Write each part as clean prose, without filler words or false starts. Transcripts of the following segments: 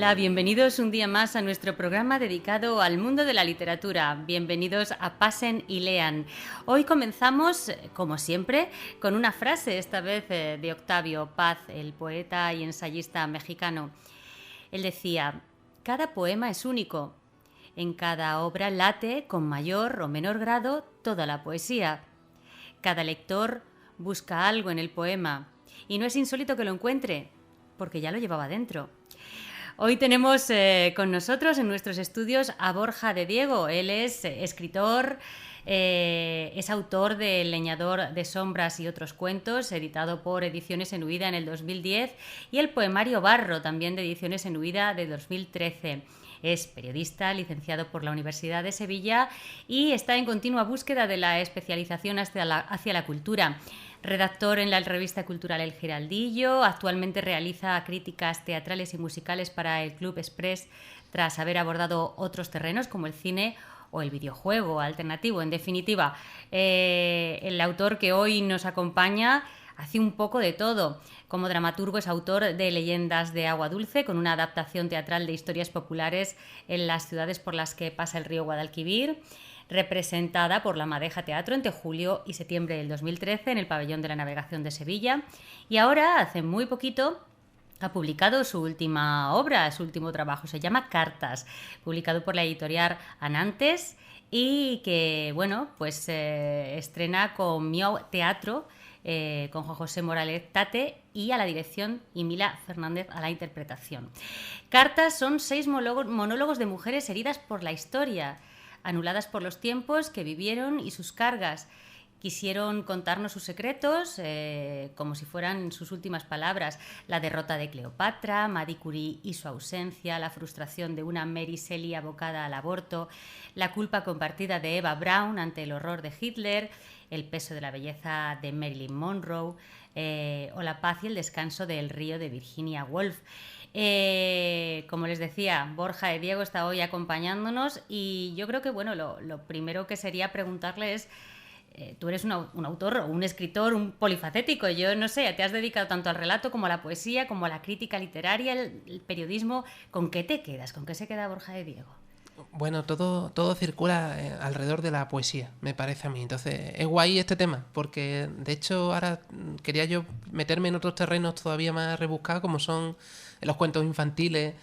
Hola, bienvenidos un día más a nuestro programa dedicado al mundo de la literatura. Bienvenidos a Pasen y Lean. Hoy comenzamos, como siempre, con una frase, esta vez de Octavio Paz, el poeta y ensayista mexicano. Él decía: cada poema es único. En cada obra late, con mayor o menor grado, toda la poesía. Cada lector busca algo en el poema y no es insólito que lo encuentre, porque ya lo llevaba dentro. Hoy tenemos con nosotros en nuestros estudios a Borja de Diego. Él es escritor, es autor de El leñador de sombras y otros cuentos, editado por Ediciones en Huida en el 2010, y el poemario Barro, también de Ediciones en Huida de 2013. Es periodista, licenciado por la Universidad de Sevilla y está en continua búsqueda de la especialización hacia la cultura. Redactor en la revista cultural El Giraldillo, actualmente realiza críticas teatrales y musicales para el Club Express tras haber abordado otros terrenos como el cine o el videojuego alternativo. En definitiva, el autor que hoy nos acompaña hace un poco de todo. Como dramaturgo es autor de Leyendas de Agua Dulce, con una adaptación teatral de historias populares en las ciudades por las que pasa el río Guadalquivir, representada por la Madeja Teatro entre julio y septiembre del 2013 en el Pabellón de la Navegación de Sevilla. Y ahora, hace muy poquito, ha publicado su última obra, su último trabajo. Se llama Cartas, publicado por la editorial Anantes y que, bueno, pues estrena con Miau Teatro, con Juan José Morales Tate y a la dirección y Mila Fernández a la interpretación. Cartas son 6 monólogos de mujeres heridas por la historia, anuladas por los tiempos que vivieron y sus cargas. Quisieron contarnos sus secretos como si fueran sus últimas palabras: la derrota de Cleopatra, Marie Curie y su ausencia, la frustración de una Mary Shelley abocada al aborto, la culpa compartida de Eva Braun ante el horror de Hitler, el peso de la belleza de Marilyn Monroe, o la paz y el descanso del río de Virginia Woolf. Como les decía, Borja de Diego está hoy acompañándonos y yo creo que, bueno, lo primero que sería preguntarle es: tú eres un autor o un escritor, un polifacético. Yo no sé, te has dedicado tanto al relato como a la poesía, como a la crítica literaria, el periodismo. ¿Con qué te quedas? ¿Con qué se queda Borja de Diego? Bueno, todo circula alrededor de la poesía, me parece a mí. Entonces, es guay este tema, porque de hecho ahora quería yo meterme en otros terrenos todavía más rebuscados, como son los cuentos infantiles,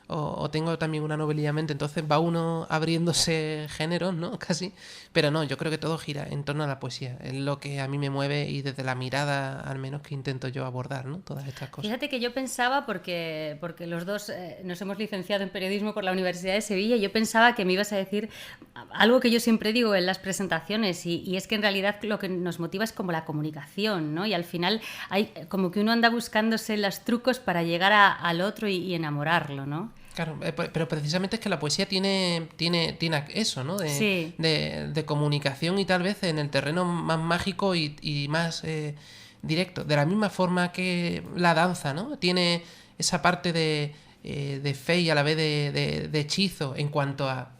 o tengo también una novelilla en mente. Entonces va uno abriéndose géneros, ¿no? Casi. Pero no, yo creo que todo gira en torno a la poesía. Es lo que a mí me mueve y desde la mirada, al menos, que intento yo abordar, ¿no? Todas estas cosas. Fíjate que yo pensaba, porque los dos nos hemos licenciado en periodismo por la Universidad de Sevilla, y yo pensaba que me ibas a decir algo que yo siempre digo en las presentaciones, y es que en realidad lo que nos motiva es como la comunicación, ¿no? Y al final hay como que uno anda buscándose los trucos para llegar al otro y enamorarlo, ¿no? Claro, pero precisamente es que la poesía tiene eso, ¿no? Sí. De comunicación, y tal vez en el terreno más mágico y más directo. De la misma forma que la danza, ¿no? Tiene esa parte de fe y a la vez de hechizo en cuanto a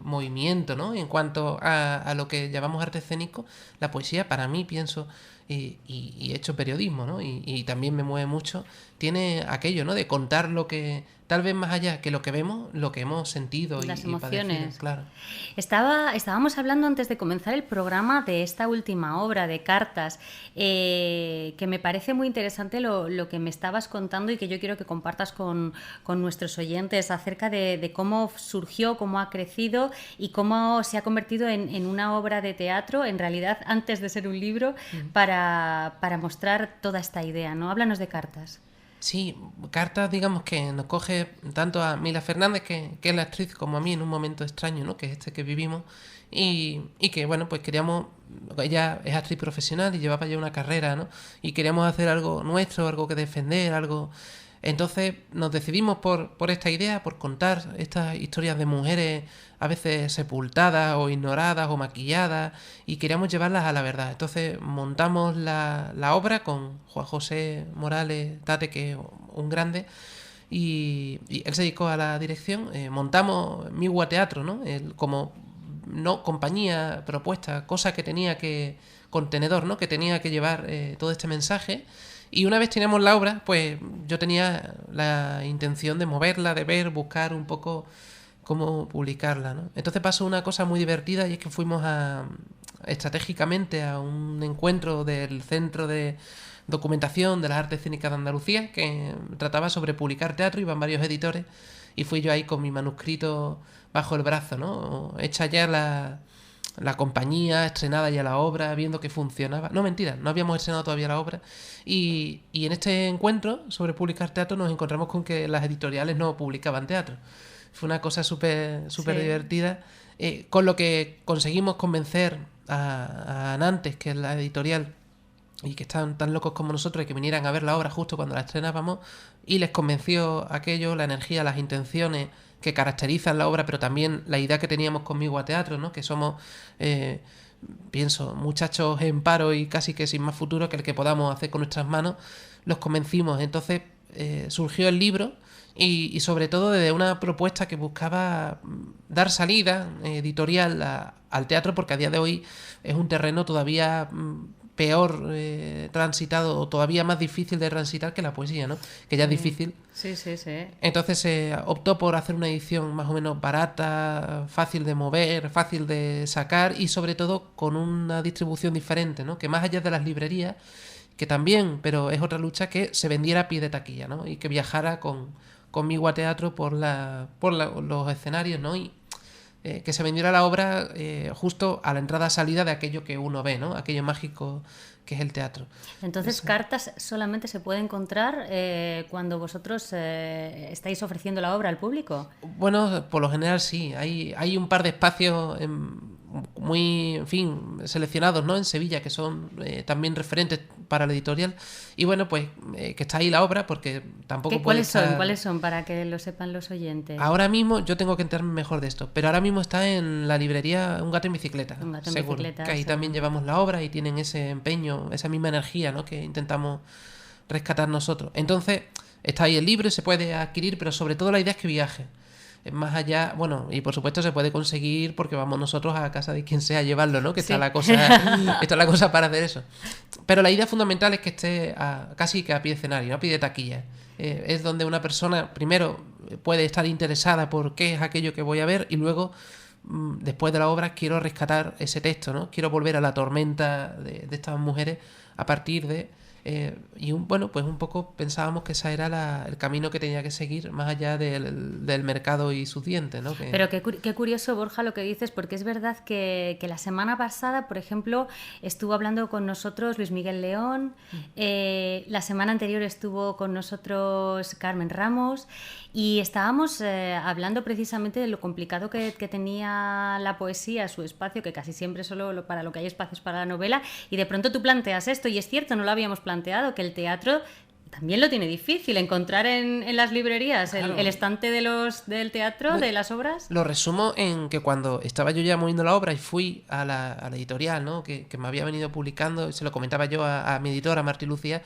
movimiento, ¿no? En cuanto a lo que llamamos arte escénico. La poesía, para mí, pienso, y he hecho periodismo, ¿no? Y también me mueve mucho, tiene aquello, ¿no? De contar lo que, tal vez más allá que lo que vemos, lo que hemos sentido Las y emociones. padecido, claro. Estábamos hablando antes de comenzar el programa de esta última obra de Cartas, que me parece muy interesante lo que me estabas contando y que yo quiero que compartas con nuestros oyentes acerca de cómo surgió, cómo ha crecido y cómo se ha convertido en una obra de teatro, en realidad antes de ser un libro, para mostrar toda esta idea, ¿no? Háblanos de Cartas. Sí, Cartas, digamos que nos coge tanto a Mila Fernández, que es la actriz, como a mí en un momento extraño, ¿no? Que es este que vivimos, y que, bueno, pues queríamos, ella es actriz profesional y llevaba ya una carrera, ¿no? Y queríamos hacer algo nuestro, algo que defender, algo... Entonces nos decidimos por esta idea, por contar estas historias de mujeres a veces sepultadas o ignoradas o maquilladas, y queríamos llevarlas a la verdad. Entonces montamos la obra con Juan José Morales Tate, que es un grande, y él se dedicó a la dirección. Montamos Miwa Teatro, ¿no? Como no compañía, propuesta, cosa que tenía que... contenedor, ¿no? Que tenía que llevar todo este mensaje. Y una vez teníamos la obra, pues yo tenía la intención de moverla, de ver, buscar un poco cómo publicarla, ¿no? Entonces pasó una cosa muy divertida y es que fuimos estratégicamente a un encuentro del Centro de Documentación de las Artes Escénicas de Andalucía que trataba sobre publicar teatro, iban varios editores y fui yo ahí con mi manuscrito bajo el brazo, ¿no? Hecha ya la compañía, estrenada ya la obra, viendo que funcionaba. No, mentira, no habíamos estrenado todavía la obra. Y en este encuentro sobre publicar teatro nos encontramos con que las editoriales no publicaban teatro. Fue una cosa súper Sí. divertida, con lo que conseguimos convencer a Nantes, que es la editorial, y que están tan locos como nosotros, y que vinieran a ver la obra justo cuando la estrenábamos, y les convenció aquello, la energía, las intenciones que caracterizan la obra, pero también la idea que teníamos conmigo a teatro, ¿no? Que somos, pienso, muchachos en paro y casi que sin más futuro que el que podamos hacer con nuestras manos, los convencimos. Entonces surgió el libro y sobre todo desde una propuesta que buscaba dar salida editorial al teatro, porque a día de hoy es un terreno todavía peor transitado o todavía más difícil de transitar que la poesía, ¿no? Que ya es difícil. Sí, sí, sí. Entonces se optó por hacer una edición más o menos barata, fácil de mover, fácil de sacar y sobre todo con una distribución diferente, ¿no? Que más allá de las librerías, que también, pero es otra lucha, que se vendiera a pie de taquilla, ¿no? Y que viajara conmigo a teatro por los escenarios, ¿no? Y que se vendiera la obra justo a la entrada-salida de aquello que uno ve, ¿no? Aquello mágico que es el teatro. Entonces, Eso. cartas solamente se puede encontrar cuando vosotros estáis ofreciendo la obra al público. Bueno, por lo general sí. Hay un par de espacios muy, en fin, seleccionados, ¿no? En Sevilla, que son también referentes para la editorial. Y bueno, pues que está ahí la obra, porque tampoco puede ¿Cuáles son? estar... ¿Cuáles son para que lo sepan los oyentes? Ahora mismo, yo tengo que enterarme mejor de esto, pero ahora mismo está en la librería Un gato en bicicleta. Un gato en seguro, bicicleta, que ahí seguro. también llevamos la obra y tienen ese empeño, esa misma energía, ¿no? Que intentamos rescatar nosotros. Entonces, está ahí el libro y se puede adquirir, pero sobre todo la idea es que viaje. Más allá, bueno, y por supuesto se puede conseguir porque vamos nosotros a casa de quien sea a llevarlo, ¿no? Que Sí. está la cosa, está la cosa para hacer eso. Pero la idea fundamental es que esté casi que a pie de escenario, ¿no? A pie de taquilla. Es donde una persona, primero, puede estar interesada por qué es aquello que voy a ver y luego, después de la obra, quiero rescatar ese texto, ¿no? Quiero volver a la tormenta de estas mujeres a partir de... bueno, pues un poco pensábamos que ese era el camino que tenía que seguir más allá del mercado y sus dientes, ¿no? Pero qué curioso, Borja, lo que dices, porque es verdad que la semana pasada, por ejemplo, estuvo hablando con nosotros Luis Miguel León, la semana anterior estuvo con nosotros Carmen Ramos y estábamos hablando precisamente de lo complicado que tenía la poesía, su espacio, que casi siempre solo para lo que hay espacios para la novela, y de pronto tú planteas esto, y es cierto, no lo habíamos planteado, que el teatro también lo tiene difícil, encontrar en las librerías Claro. el estante del teatro, de las obras. Lo resumo en que cuando estaba yo ya moviendo la obra y fui a la editorial, ¿no? Que me había venido publicando, y se lo comentaba yo a mi editora, Martí Lucía,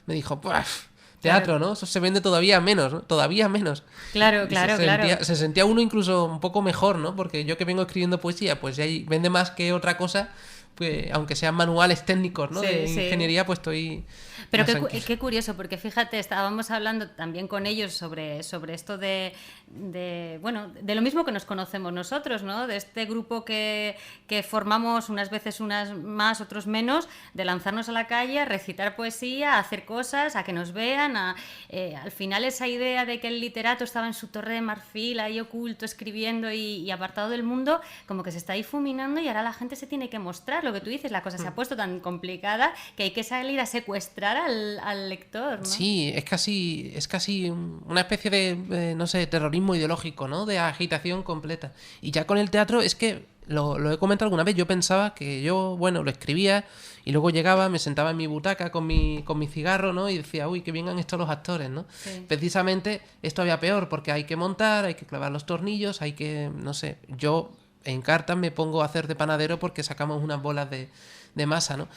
me dijo, pues, teatro, ¿no? Eso se vende todavía menos, ¿no? Todavía menos. Claro, Y claro, claro. se sentía uno incluso un poco mejor, ¿no? Porque yo que vengo escribiendo poesía, pues ya vende más que otra cosa, pues aunque sean manuales técnicos, ¿no? Sí, De sí. ingeniería, pues estoy... Pero más qué tranquilo. curioso, porque fíjate, estábamos hablando también con ellos sobre esto bueno, de lo mismo que nos conocemos nosotros, ¿no? De este grupo que formamos unas veces unas más, otros menos, de lanzarnos a la calle, a recitar poesía, a hacer cosas, a que nos vean, al final esa idea de que el literato estaba en su torre de marfil, ahí oculto, escribiendo y apartado del mundo, como que se está difuminando y ahora la gente se tiene que mostrar, lo que tú dices, la cosa se ha puesto tan complicada que hay que salir a secuestrar al lector, ¿no? Sí, es casi una especie de, no sé, terrorismo ideológico, ¿no? De agitación completa. Y ya con el teatro es que, lo he comentado alguna vez, yo pensaba que yo, bueno, lo escribía y luego llegaba, me sentaba en mi butaca con mi cigarro, ¿no? Y decía, uy, qué bien han estado los actores, ¿no? Sí. Precisamente esto había peor porque hay que montar, hay que clavar los tornillos, hay que, no sé, yo en cartas me pongo a hacer de panadero porque sacamos unas bolas de de masa, ¿no?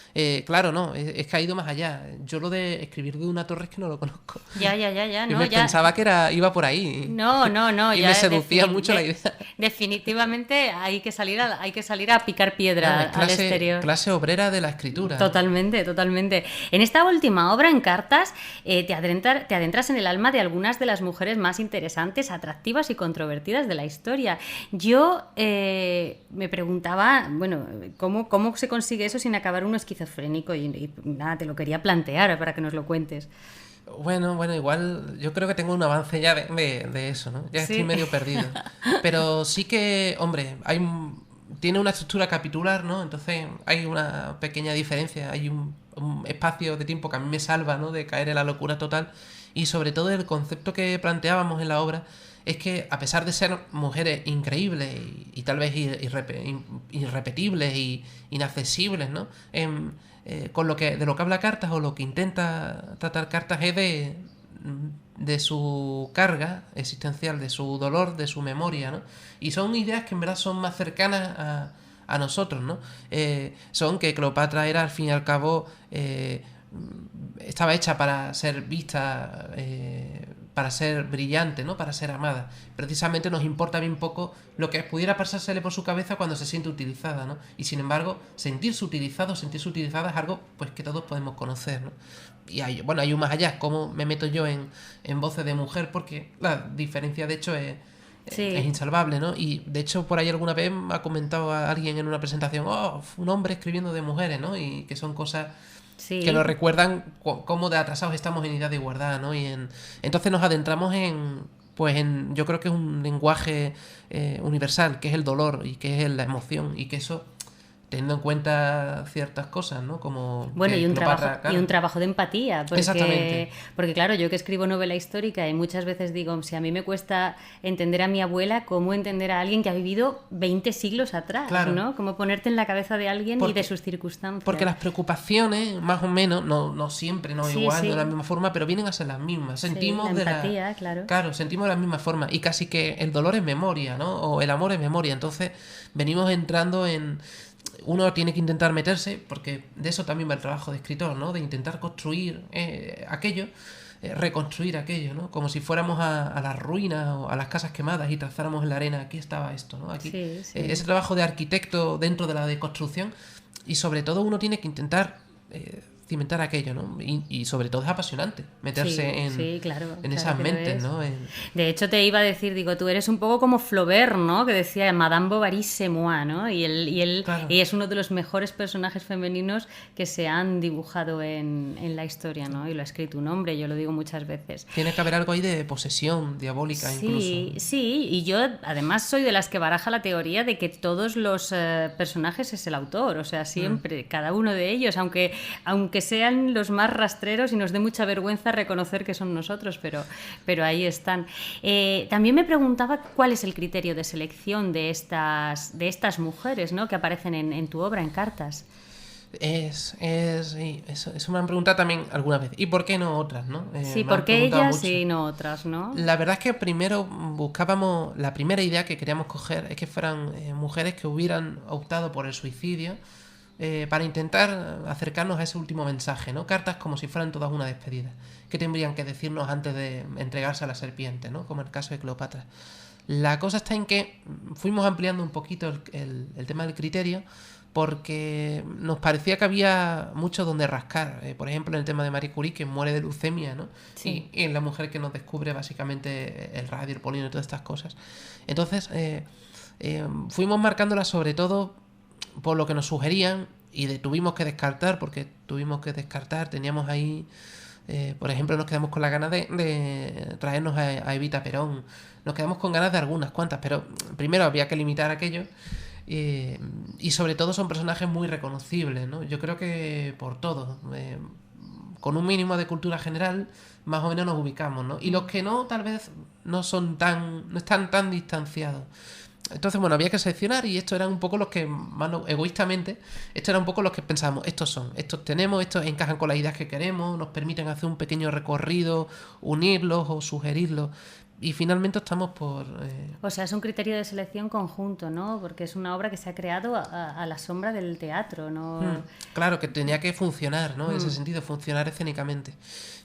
Claro, no, es que ha ido más allá. Yo lo de escribir de una torre es que no lo conozco. Ya, Yo no, pensaba que iba por ahí. No, y ya me seducía mucho la idea. Definitivamente hay que salir a picar piedra al exterior. Clase obrera de la escritura. Totalmente, totalmente. En esta última obra, en Cartas, te adentras en el alma de algunas de las mujeres más interesantes, atractivas y controvertidas de la historia. Yo me preguntaba, bueno, ¿cómo se consigue eso sin acabar uno esquizofrénico? Y nada, te lo quería plantear para que nos lo cuentes. Bueno, igual yo creo que tengo un avance ya de eso, ¿no? Ya estoy medio perdido. Pero sí que, hombre, tiene una estructura capitular, ¿no? Entonces hay una pequeña diferencia, hay un espacio de tiempo que a mí me salva, ¿no? De caer en la locura total. Y sobre todo el concepto que planteábamos en la obra es que, a pesar de ser mujeres increíbles y tal vez irrepetibles y inaccesibles, ¿no? De lo que habla Cartas, o lo que intenta tratar Cartas, es de su carga existencial, de su dolor, de su memoria, ¿no? Y son ideas que en verdad son más cercanas a nosotros, ¿no? Son que Cleopatra era, al fin y al cabo, estaba hecha para ser vista, para ser brillante, ¿no? Para ser amada. Precisamente nos importa bien poco lo que pudiera pasársele por su cabeza cuando se siente utilizada, ¿no? Y sin embargo, sentirse utilizada es algo, pues, que todos podemos conocer, ¿no? Y hay un más allá. ¿Cómo me meto yo en voces de mujer? Porque la diferencia, de hecho, es insalvable, ¿no? Y de hecho, por ahí alguna vez me ha comentado a alguien en una presentación, un hombre escribiendo de mujeres, ¿no? Y que son cosas que nos recuerdan cómo de atrasados estamos en idea de igualdad, ¿no? Entonces nos adentramos yo creo que es un lenguaje universal, que es el dolor y que es la emoción, y que eso, teniendo en cuenta ciertas cosas, ¿no? Como bueno, y un trabajo de empatía, Exactamente. Porque claro, yo que escribo novela histórica y muchas veces digo, si a mí me cuesta entender a mi abuela, ¿cómo entender a alguien que ha vivido 20 siglos atrás? Claro. ¿No? ¿Cómo ponerte en la cabeza de alguien y de sus circunstancias? Porque las preocupaciones, más o menos, no siempre, no igual, no de la misma forma, pero vienen a ser las mismas. Sentimos la empatía, claro. Claro, sentimos de la misma forma, y casi que el dolor es memoria, ¿no? O el amor es memoria. Entonces venimos entrando en... Uno tiene que intentar meterse, porque de eso también va el trabajo de escritor, ¿no? De intentar construir aquello, reconstruir aquello, ¿no? Como si fuéramos a las ruinas o a las casas quemadas y trazáramos en la arena, aquí estaba esto, ¿no? Aquí, ese trabajo de arquitecto dentro de la deconstrucción, y sobre todo uno tiene que intentar cimentar aquello, ¿no? Y sobre todo es apasionante meterse en esas mentes, ¿no? De hecho, te iba a decir, digo, tú eres un poco como Flaubert, ¿no? Que decía Madame Bovary c'est moi, ¿no? Y él claro. y es uno de los mejores personajes femeninos que se han dibujado en la historia, ¿no? Y lo ha escrito un hombre, yo lo digo muchas veces. Tiene que haber algo ahí de posesión diabólica, incluso. Sí, y yo además soy de las que baraja la teoría de que todos los personajes es el autor, o sea, siempre, cada uno de ellos, aunque sean los más rastreros y nos dé mucha vergüenza reconocer que son nosotros, pero ahí están. También me preguntaba cuál es el criterio de selección de estas mujeres, ¿no? Que aparecen en tu obra, en Cartas. Eso me han preguntado también alguna vez. ¿Y por qué no otras, no? Sí, ¿por qué ellas y no otras, no? La verdad es que primero buscábamos, la primera idea que queríamos coger es que fueran mujeres que hubieran optado por el suicidio, para intentar acercarnos a ese último mensaje, ¿no? Cartas como si fueran todas una despedida, que tendrían que decirnos antes de entregarse a la serpiente, ¿no? Como el caso de Cleopatra. La cosa está en que fuimos ampliando un poquito el tema del criterio, porque nos parecía que había mucho donde rascar. Por ejemplo, en el tema de Marie Curie, que muere de leucemia, ¿no? Sí. Y en la mujer que nos descubre básicamente el radio, el polino y todas estas cosas. Entonces, fuimos marcándola sobre todo por lo que nos sugerían, y tuvimos que descartar, teníamos ahí, por ejemplo, nos quedamos con la ganas de traernos a Evita Perón, nos quedamos con ganas de algunas cuantas, pero primero había que limitar aquello, y sobre todo son personajes muy reconocibles, ¿no? Yo creo que por todo, con un mínimo de cultura general, más o menos nos ubicamos, ¿no? Y los que no, tal vez no están tan distanciados. Entonces, bueno, había que seleccionar, y estos eran un poco los que, más egoístamente, estos eran un poco los que pensábamos, estos encajan con las ideas que queremos, nos permiten hacer un pequeño recorrido, unirlos o sugerirlos. y finalmente optamos por... O sea, es un criterio de selección conjunto, ¿no? Porque es una obra que se ha creado a la sombra del teatro, ¿no? Claro, que tenía que funcionar, ¿no? En ese sentido, funcionar escénicamente.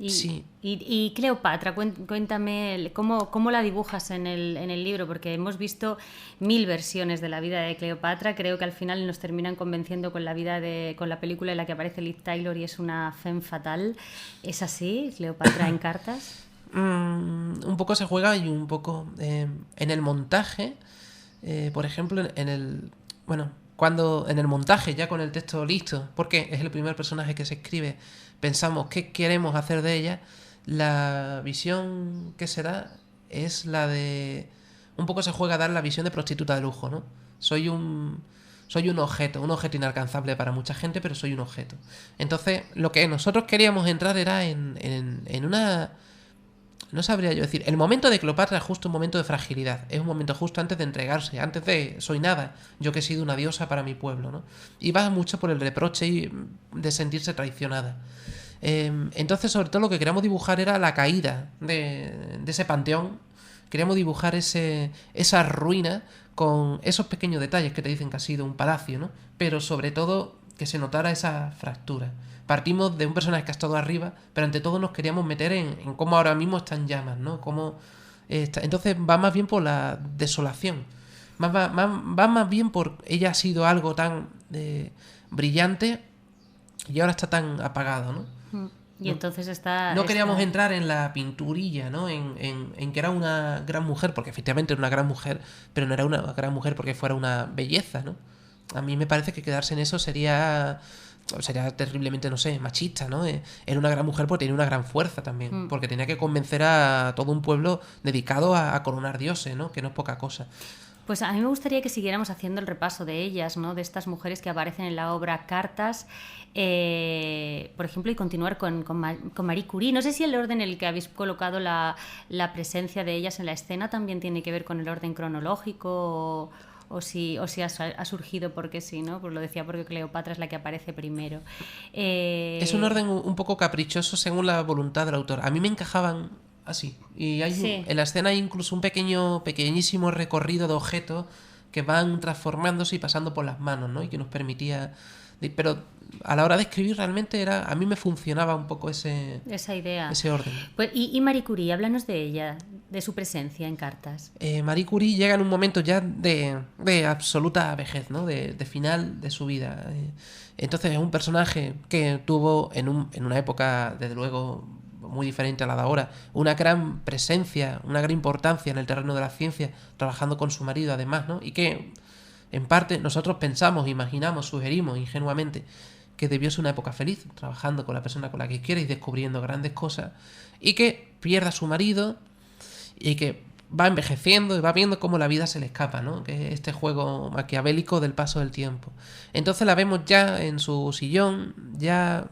Sí. Y Cleopatra, cuéntame cómo la dibujas en el libro, porque hemos visto 1000 versiones de la vida de Cleopatra. Creo que al final nos terminan convenciendo con la película en la que aparece Liv Taylor y es una femme fatal. ¿Es así, Cleopatra en cartas? Un poco se juega y un poco en el montaje, por ejemplo, cuando en el montaje ya con el texto listo, porque es el primer personaje que se escribe, pensamos qué queremos hacer de ella, la visión que se da es la de... Un poco se juega a dar la visión de prostituta de lujo, ¿no? Soy un objeto inalcanzable para mucha gente, pero soy un objeto. Entonces, lo que nosotros queríamos entrar era en una... No sabría yo decir. El momento de Cleopatra es justo un momento de fragilidad. Es un momento justo antes de entregarse. Antes de soy nada. Yo que he sido una diosa para mi pueblo, ¿no? Y va mucho por el reproche y de sentirse traicionada. Entonces, sobre todo, lo que queríamos dibujar era la caída de ese panteón. Queríamos dibujar esa ruina con esos pequeños detalles que te dicen que ha sido un palacio, ¿no? Pero sobre todo que se notara esa fractura. Partimos de un personaje que ha estado arriba, pero ante todo nos queríamos meter en cómo ahora mismo está en llamas, ¿no? Entonces va más bien por la desolación. Va más bien por ella ha sido algo tan brillante y ahora está tan apagado, ¿no? Y entonces no queríamos entrar en la pinturilla, ¿no? En que era una gran mujer, porque efectivamente era una gran mujer, pero no era una gran mujer porque fuera una belleza, ¿no? A mí me parece que quedarse en eso sería terriblemente, no sé, machista, ¿no? Era una gran mujer porque tenía una gran fuerza también, porque tenía que convencer a todo un pueblo dedicado a coronar dioses, ¿no? Que no es poca cosa. Pues a mí me gustaría que siguiéramos haciendo el repaso de ellas, ¿no? De estas mujeres que aparecen en la obra Cartas, por ejemplo, y continuar con Marie Curie. No sé si el orden en el que habéis colocado la presencia de ellas en la escena también tiene que ver con el orden cronológico o si ha surgido porque sí, ¿no? Pues lo decía porque Cleopatra es la que aparece primero. Es un orden un poco caprichoso según la voluntad del autor. A mí me encajaban así. Y en la escena hay incluso un pequeñísimo recorrido de objetos que van transformándose y pasando por las manos, ¿no? Y que nos permitía... Pero a la hora de escribir realmente a mí me funcionaba un poco esa idea, ese orden. Pues, y Marie Curie, háblanos de ella, de su presencia en Cartas. Marie Curie llega en un momento ya de absoluta vejez, ¿no? De final de su vida. Entonces es un personaje que tuvo en una época, desde luego, muy diferente a la de ahora, una gran presencia, una gran importancia en el terreno de la ciencia, trabajando con su marido además, ¿no? Y que en parte nosotros pensamos, imaginamos, sugerimos ingenuamente que debió ser una época feliz, trabajando con la persona con la que quiere y descubriendo grandes cosas, y que pierde a su marido y que va envejeciendo y va viendo cómo la vida se le escapa, ¿no? Que es este juego maquiavélico del paso del tiempo. Entonces la vemos ya en su sillón, ya,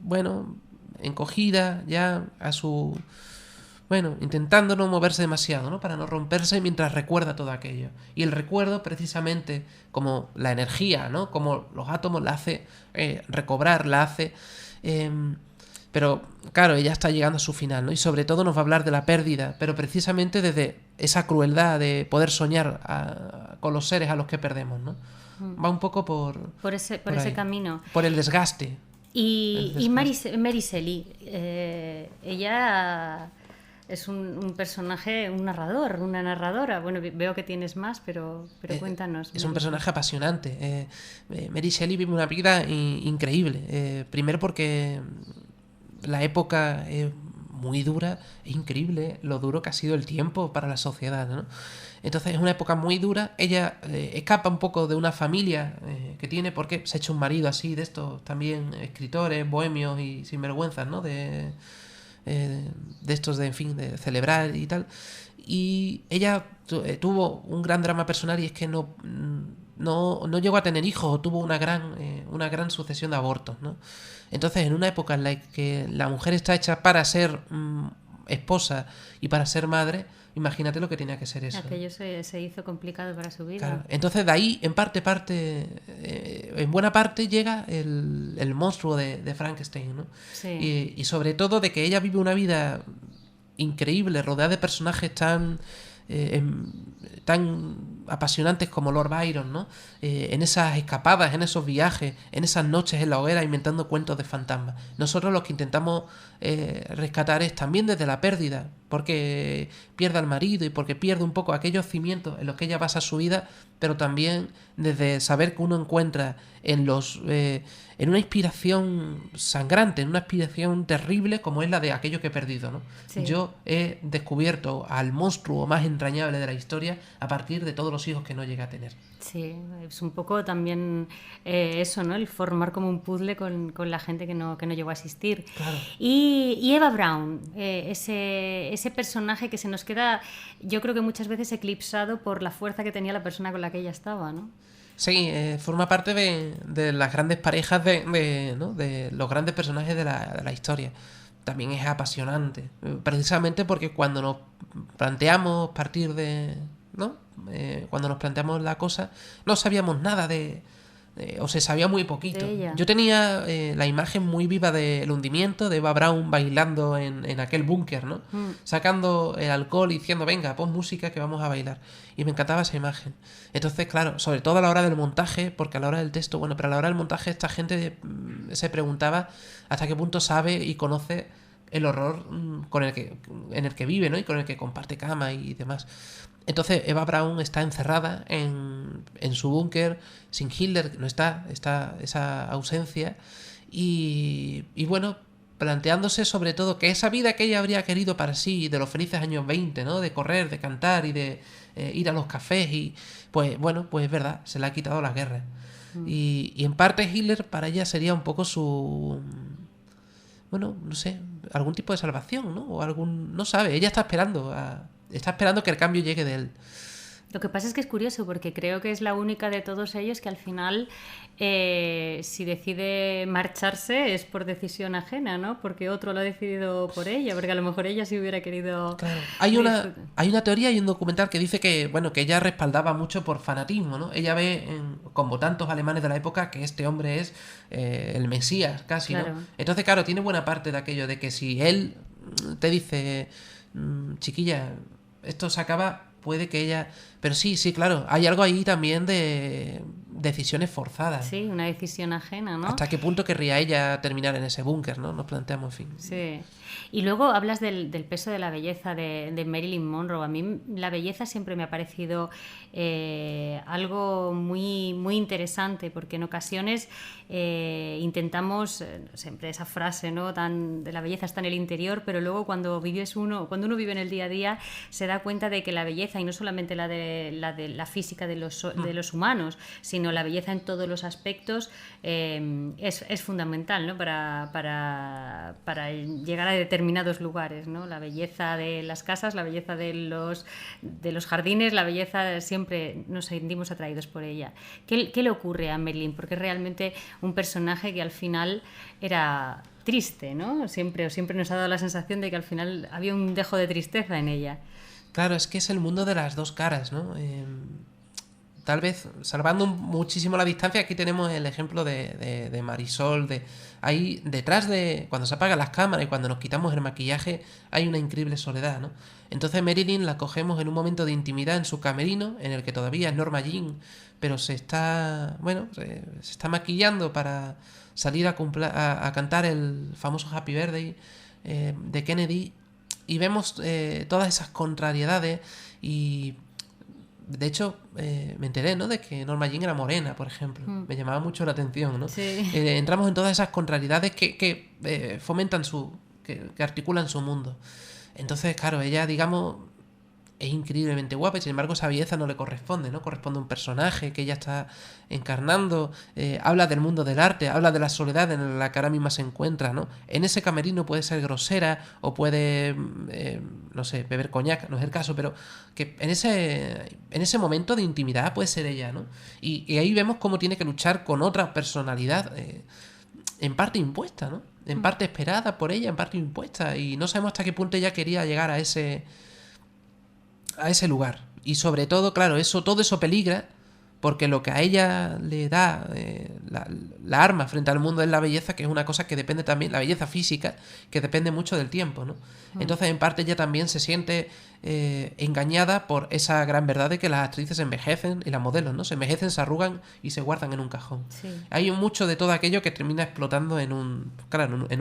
bueno, encogida, ya a su... Bueno, intentando no moverse demasiado, ¿no? Para no romperse mientras recuerda todo aquello. Y el recuerdo, precisamente, como la energía, ¿no? Como los átomos la hace recobrar, la hace... pero, claro, ella está llegando a su final, ¿no? Y sobre todo nos va a hablar de la pérdida, pero precisamente desde esa crueldad de poder soñar con los seres a los que perdemos, ¿no? Va un poco por ese camino. Por el desgaste. Y Mary Shelley, ella... Es un personaje, una narradora. Bueno, veo que tienes más, pero cuéntanos. Es un personaje apasionante. Mary Shelley vive una vida increíble. Primero porque la época es muy dura, es increíble lo duro que ha sido el tiempo para la sociedad, ¿no? Entonces es una época muy dura. Ella escapa un poco de una familia que tiene, porque se ha hecho un marido así de estos también escritores, bohemios y sinvergüenzas, ¿no? De estos de celebrar y tal. Y ella tuvo un gran drama personal, y es que no llegó a tener hijos, o tuvo una gran sucesión de abortos, ¿no? Entonces, en una época en la que la mujer está hecha para ser esposa y para ser madre, imagínate lo que tenía que ser eso. Aquello se hizo complicado para su vida. Claro. Entonces, de ahí, en buena parte, llega el monstruo de Frankenstein, ¿no? Sí. Y sobre todo de que ella vive una vida increíble, rodeada de personajes tan apasionantes como Lord Byron, ¿no? En esas escapadas, en esos viajes, en esas noches en la hoguera inventando cuentos de fantasmas. Nosotros lo que intentamos rescatar es también desde la pérdida, porque pierde al marido y porque pierde un poco aquellos cimientos en los que ella basa su vida, pero también desde saber que uno encuentra en una inspiración sangrante, en una inspiración terrible como es la de aquello que he perdido, ¿no? Sí. Yo he descubierto al monstruo más entrañable de la historia a partir de todos los hijos que no llegué a tener. Sí, es un poco también eso, ¿no? El formar como un puzzle con la gente que no llegó a asistir. Claro. Y Eva Braun, ese personaje que se nos queda, yo creo que muchas veces eclipsado por la fuerza que tenía la persona con la que ella estaba, ¿no? Sí, forma parte de las grandes parejas ¿no? de los grandes personajes de la historia. También es apasionante, precisamente porque cuando nos planteamos partir de... ¿no? Cuando nos planteamos la cosa, no sabíamos nada o se sabía muy poquito. De ella. Yo tenía la imagen muy viva del hundimiento, de Eva Braun bailando en aquel búnker, ¿no? Sacando el alcohol y diciendo, venga, pon música que vamos a bailar. Y me encantaba esa imagen. Entonces, claro, sobre todo a la hora del montaje, porque a la hora del texto, bueno, pero a la hora del montaje esta gente se preguntaba hasta qué punto sabe y conoce el horror en el que vive, ¿no? Y con el que comparte cama y demás. Entonces Eva Braun está encerrada en su búnker, sin Hitler, no está esa ausencia, y bueno, planteándose sobre todo que esa vida que ella habría querido para sí, de los felices años 20, ¿no? De correr, de cantar y de ir a los cafés, y pues bueno, pues es verdad, se le ha quitado la guerra. Y en parte Hitler para ella sería un poco su... bueno, no sé, algún tipo de salvación, ¿no? O algún... no sabe, ella está esperando que el cambio llegue de él. Lo que pasa es que es curioso porque creo que es la única de todos ellos que al final, si decide marcharse es por decisión ajena, ¿no? Porque otro lo ha decidido por ella, porque a lo mejor ella sí hubiera querido... Claro. Hay una teoría y un documental que dice que, bueno, que ella respaldaba mucho por fanatismo, ¿no? Ella ve, como tantos alemanes de la época, que este hombre es el Mesías, casi, claro. ¿No? Entonces, claro, tiene buena parte de aquello de que si él te dice, chiquilla, esto se acaba, puede que ella... Pero sí, claro, hay algo ahí también de decisiones forzadas. Sí, una decisión ajena, ¿no? ¿Hasta qué punto querría ella terminar en ese búnker, no? Nos planteamos, en fin. Sí. Y luego hablas del peso de la belleza de Marilyn Monroe. A mí la belleza siempre me ha parecido algo muy, muy interesante, porque en ocasiones intentamos, siempre esa frase, ¿no? De la belleza está en el interior, pero luego cuando uno vive en el día a día, se da cuenta de que la belleza, y no solamente la de la física de los humanos, sino la belleza en todos los aspectos, es fundamental, ¿no? para llegar a determinados lugares, ¿no? La belleza de las casas, la belleza de los jardines, la belleza, siempre nos sentimos atraídos por ella. ¿Qué le ocurre a Marilyn? Porque es realmente un personaje que al final era triste, ¿no? Siempre nos ha dado la sensación de que al final había un dejo de tristeza en ella. Claro, es que es el mundo de las dos caras, ¿no? Tal vez, salvando muchísimo la distancia, aquí tenemos el ejemplo de Marisol, ahí detrás cuando se apagan las cámaras y cuando nos quitamos el maquillaje, hay una increíble soledad, ¿no? Entonces Marilyn la cogemos en un momento de intimidad en su camerino, en el que todavía es Norma Jean, pero se está maquillando para salir a cantar el famoso Happy Birthday de Kennedy, y vemos todas esas contrariedades. Y de hecho me enteré, ¿no? De que Norma Jean era morena, por ejemplo. Me llamaba mucho la atención, ¿no? Sí. Entramos en todas esas contrariedades que fomentan que articulan su mundo. Entonces, claro, ella, digamos, es increíblemente guapa, y sin embargo esa belleza no le corresponde, ¿no? Corresponde a un personaje que ella está encarnando. Habla del mundo del arte, habla de la soledad en la que ahora misma se encuentra, ¿no? En ese camerino puede ser grosera o puede, no sé, beber coñac, no es el caso, pero que en ese momento de intimidad puede ser ella, ¿no? Y ahí vemos cómo tiene que luchar con otra personalidad, en parte impuesta, ¿no? En parte esperada por ella, en parte impuesta, y no sabemos hasta qué punto ella quería llegar a ese lugar. Y sobre todo, claro, todo eso peligra, porque lo que a ella le da la arma frente al mundo es la belleza, que es una cosa que depende también, la belleza física, que depende mucho del tiempo, ¿no? Entonces, en parte, ella también se siente engañada por esa gran verdad de que las actrices envejecen y las modelos, ¿no? Se envejecen, se arrugan y se guardan en un cajón. Sí. Hay mucho de todo aquello que termina explotando en un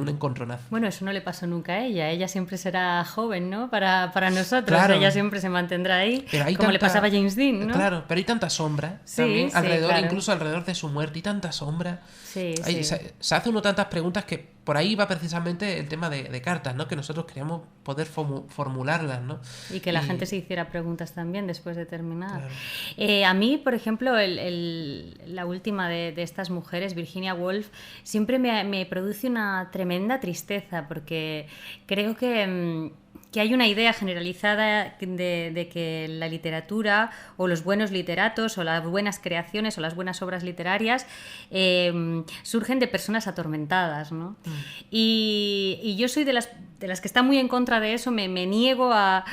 encontronazo. Bueno, eso no le pasó nunca a ella. Ella siempre será joven, ¿no? Para nosotros. Claro. Ella siempre se mantendrá ahí, como le pasaba a James Dean, ¿no? Claro, pero hay tanta sombra también alrededor, claro. Incluso alrededor de su muerte, y tanta sombra. Sí. Se hace uno tantas preguntas que por ahí va precisamente el tema de cartas, ¿no? Que nosotros queríamos poder formularlas, ¿no? Y que la gente se hiciera preguntas también después de terminar. Claro. A mí, por ejemplo, la última de estas mujeres, Virginia Woolf, siempre me produce una tremenda tristeza, porque creo que hay una idea generalizada de que la literatura o los buenos literatos o las buenas creaciones o las buenas obras literarias surgen de personas atormentadas, ¿no? Y yo soy de las que está muy en contra de eso. Me niego a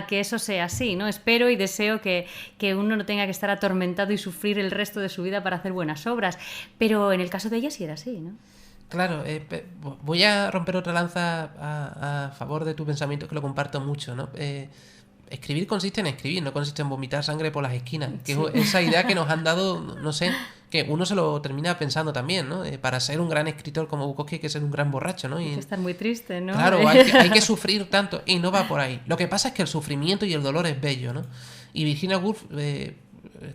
que eso sea así, ¿no? Espero y deseo que uno no tenga que estar atormentado y sufrir el resto de su vida para hacer buenas obras, pero en el caso de ella sí era así, ¿no? Claro, voy a romper otra lanza a favor de tu pensamiento, que lo comparto mucho, ¿no? Escribir consiste en escribir, no consiste en vomitar sangre por las esquinas, que sí. Es esa idea que nos han dado, no sé, que uno se lo termina pensando también, ¿no? Para ser un gran escritor como Bukowski hay que ser un gran borracho, ¿no? Hay que estar muy triste, ¿no? Claro, hay que sufrir tanto, y no va por ahí. Lo que pasa es que el sufrimiento y el dolor es bello, ¿no? Y Virginia Woolf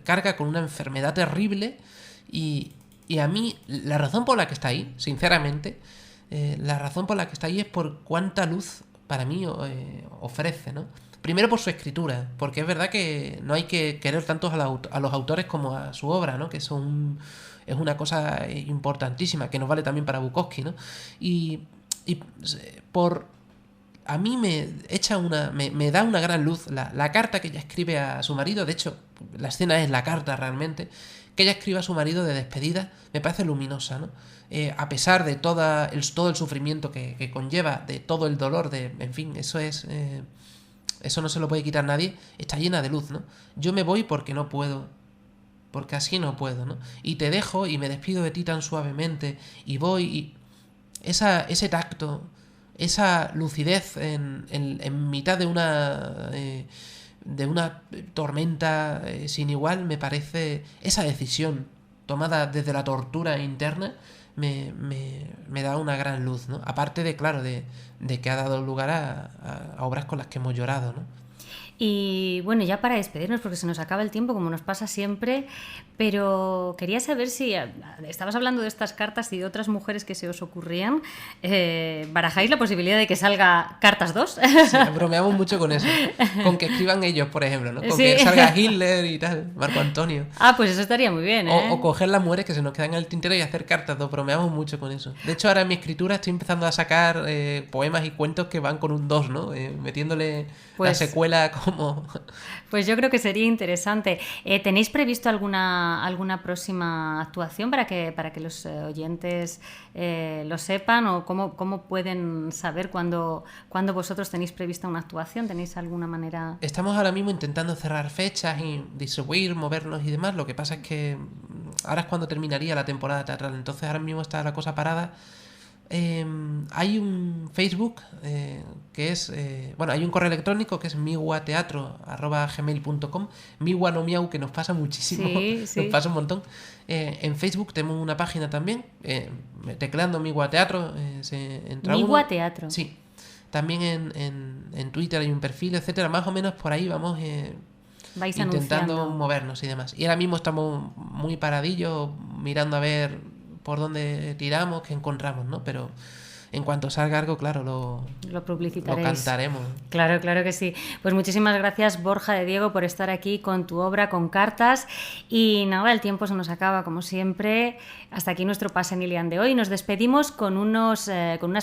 carga con una enfermedad terrible, y a mí, la razón por la que está ahí, sinceramente, la razón por la que está ahí es por cuánta luz para mí ofrece, ¿no? Primero por su escritura, porque es verdad que no hay que querer tanto a los autores como a su obra, ¿no? Que es una cosa importantísima, que nos vale también para Bukowski, ¿no? Y a mí me da una gran luz la carta que ella escribe a su marido. De hecho, la escena es la carta realmente, que ella escribe a su marido de despedida, me parece luminosa, ¿no? A pesar de todo el sufrimiento que conlleva, de todo el dolor, en fin, eso no se lo puede quitar nadie, está llena de luz, ¿no? Yo me voy porque no puedo, porque así no puedo, ¿no? Y te dejo y me despido de ti tan suavemente, y voy, y ese tacto, esa lucidez en mitad de una tormenta sin igual, me parece, esa decisión tomada desde la tortura interna me da una gran luz, ¿no? Aparte de, claro, de que ha dado lugar a obras con las que hemos llorado, ¿no? Y bueno, ya para despedirnos, porque se nos acaba el tiempo, como nos pasa siempre, pero quería saber si estabas hablando de estas cartas y de otras mujeres que se os ocurrían. ¿Barajáis la posibilidad de que salga Cartas 2? Sí, bromeamos mucho con eso. Con que escriban ellos, por ejemplo, ¿no? Con que salga Hitler y tal, Marco Antonio. Ah, pues eso estaría muy bien, ¿eh? O coger las mujeres que se nos quedan en el tintero y hacer Cartas 2. Bromeamos mucho con eso. De hecho, ahora en mi escritura estoy empezando a sacar poemas y cuentos que van con un 2, ¿no? Metiéndole la secuela como... Pues yo creo que sería interesante. ¿Tenéis previsto alguna próxima actuación para que los oyentes lo sepan? ¿O cómo pueden saber cuándo vosotros tenéis prevista una actuación? ¿Tenéis alguna manera...? Estamos ahora mismo intentando cerrar fechas y distribuir, movernos y demás. Lo que pasa es que ahora es cuando terminaría la temporada teatral. Entonces ahora mismo está la cosa parada. Hay un Facebook que es hay un correo electrónico que es miwateatro@gmail.com. Miwa no miau, que nos pasa muchísimo. Sí. Nos pasa un montón. En Facebook tenemos una página también, tecleando Miwa Teatro, Miwa Teatro. Sí. También en Twitter hay un perfil, etcétera. Más o menos por ahí vamos vais intentando anunciando. Movernos y demás. Y ahora mismo estamos muy paradillos, mirando a ver por dónde tiramos, qué encontramos, ¿no? Pero en cuanto salga algo, claro, lo publicitaréis. Lo cantaremos. Claro que sí. Pues muchísimas gracias, Borja de Diego, por estar aquí con tu obra, con Cartas. Y nada, el tiempo se nos acaba, como siempre. Hasta aquí nuestro Pasen y Lean de hoy. Nos despedimos con unas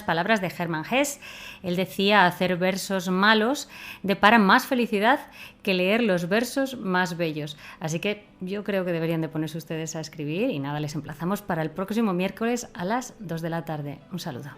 palabras de Hermann Hesse. Él decía: hacer versos malos depara más felicidad que leer los versos más bellos. Así que yo creo que deberían de ponerse ustedes a escribir. Y nada, les emplazamos para el próximo miércoles a las 2 de la tarde. Un saludo.